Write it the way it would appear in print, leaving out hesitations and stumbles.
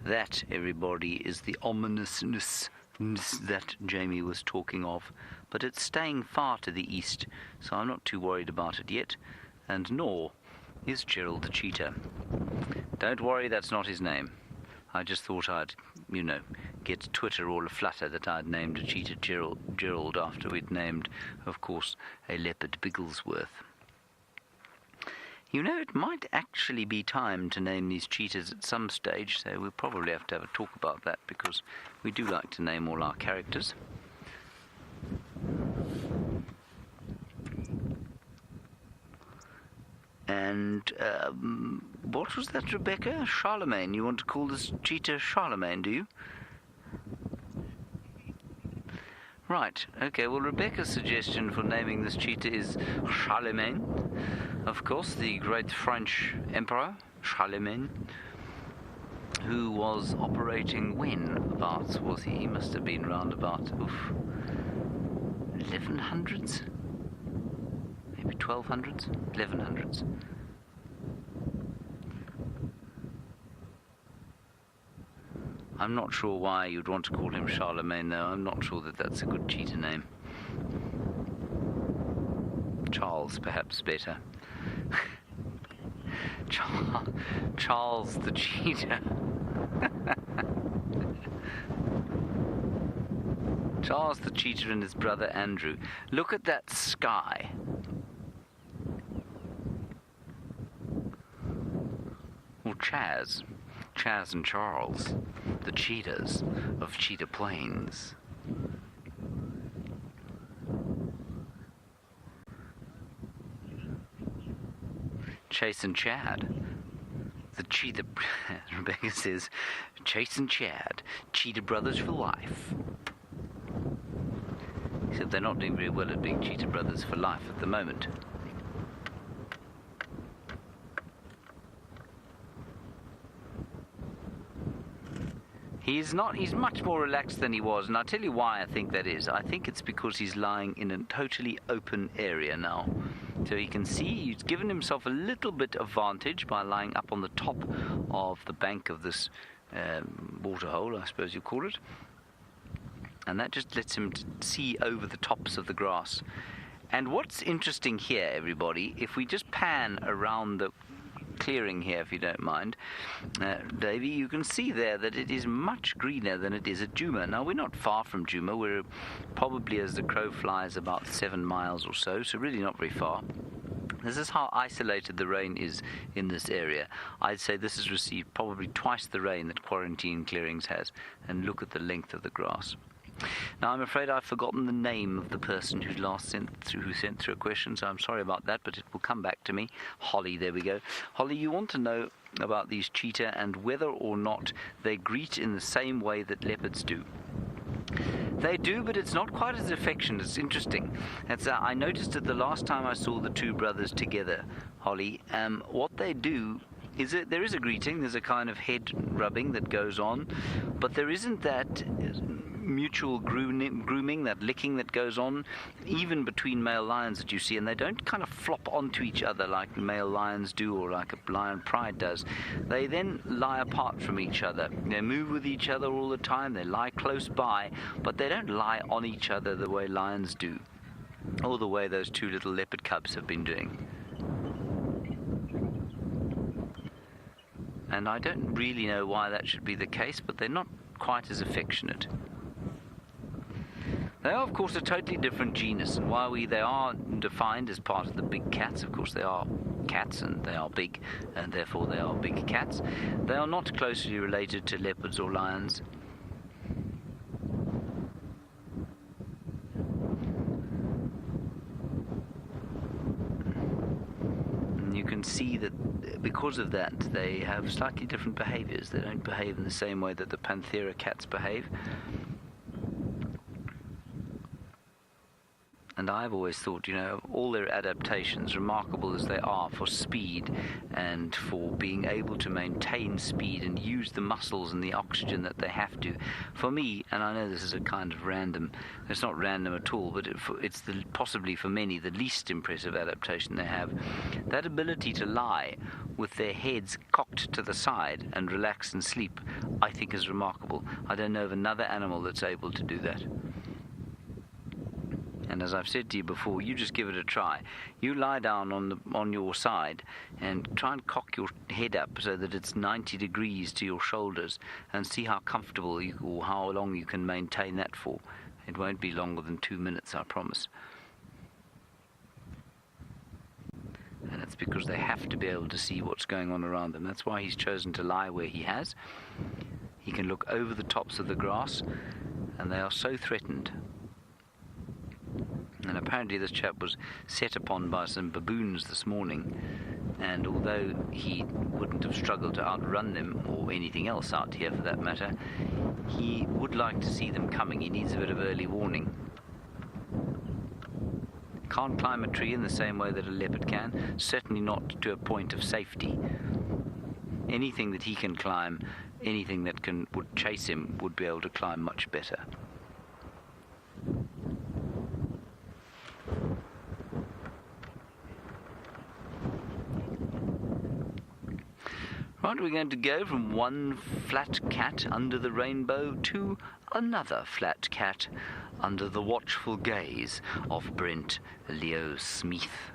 That, everybody, is the ominousness that Jamie was talking of, but it's staying far to the east, so I'm not too worried about it yet, and nor is Gerald the cheetah. Don't worry, that's not his name. I just thought I'd, get Twitter all aflutter that I'd named a cheetah Gerald after we'd named, of course, a leopard Bigglesworth. It might actually be time to name these cheetahs at some stage, so we'll probably have to have a talk about that, because we do like to name all our characters. And what was that, Rebecca? Charlemagne. You want to call this cheetah Charlemagne, do you? Right, okay, well, Rebecca's suggestion for naming this cheetah is Charlemagne. Of course, the great French emperor, Charlemagne, who was operating when about, was he? He must have been round about, 1100s? Maybe 1200s? 1100s. I'm not sure why you'd want to call him Charlemagne, though. I'm not sure that that's a good cheetah name. Charles, perhaps, better. Charles the cheetah. Charles the cheetah and his brother Andrew. Look at that sky. Or Chaz and Charles, the cheetahs of Cheetah Plains. Chase and Chad, the cheetah. Rebecca says, Chase and Chad, cheetah brothers for life. Except they're not doing very well at being cheetah brothers for life at the moment. He's much more relaxed than he was, and I'll tell you why I think that is. I think it's because he's lying in a totally open area now. So you can see he's given himself a little bit of vantage by lying up on the top of the bank of this waterhole, I suppose you call it. And that just lets him see over the tops of the grass. And what's interesting here, everybody, if we just pan around the clearing here, if you don't mind, Davey, you can see there that it is much greener than it is at Djuma. Now, we're not far from Djuma. We're probably, as the crow flies, about 7 miles or so really not very far. This is how isolated the rain is in this area. I'd say this has received probably twice the rain that Quarantine Clearings has, and look at the length of the grass. Now, I'm afraid I've forgotten the name of the person who sent through a question, so I'm sorry about that, but it will come back to me. Holly, there we go. Holly, you want to know about these cheetah and whether or not they greet in the same way that leopards do. They do, but it's not quite as affectionate. It's interesting. I noticed it the last time I saw the two brothers together, Holly. What they do is there is a greeting. There's a kind of head rubbing that goes on, but there isn't that mutual grooming, that licking that goes on, even between male lions that you see, and they don't kind of flop onto each other like male lions do, or like a lion pride does. They then lie apart from each other. They move with each other all the time. They lie close by, but they don't lie on each other the way lions do, or the way those two little leopard cubs have been doing. And I don't really know why that should be the case, but they're not quite as affectionate. They are, of course, a totally different genus, and while they are defined as part of the big cats, of course they are cats, and they are big, and therefore they are big cats, they are not closely related to leopards or lions. And you can see that because of that, they have slightly different behaviors. They don't behave in the same way that the Panthera cats behave. And I've always thought, you know, all their adaptations, remarkable as they are for speed and for being able to maintain speed and use the muscles and the oxygen that they have to. For me, and I know this is a kind of random, it's not random at all, but it's possibly for many the least impressive adaptation they have. That ability to lie with their heads cocked to the side and relax and sleep, I think is remarkable. I don't know of another animal that's able to do that. And as I've said to you before, you just give it a try. You lie down on your side and try and cock your head up so that it's 90 degrees to your shoulders, and see how comfortable or how long you can maintain that for. It won't be longer than 2 minutes, I promise. And it's because they have to be able to see what's going on around them. That's why he's chosen to lie where he has. He can look over the tops of the grass, and they are so threatened. And apparently this chap was set upon by some baboons this morning, and although he wouldn't have struggled to outrun them, or anything else out here for that matter, he would like to see them coming. He needs a bit of early warning. Can't climb a tree in the same way that a leopard can, certainly not to a point of safety. Anything that he can climb, anything that would chase him, would be able to climb much better. Right, we're going to go from one flat cat under the rainbow to another flat cat under the watchful gaze of Brent Leo Smith.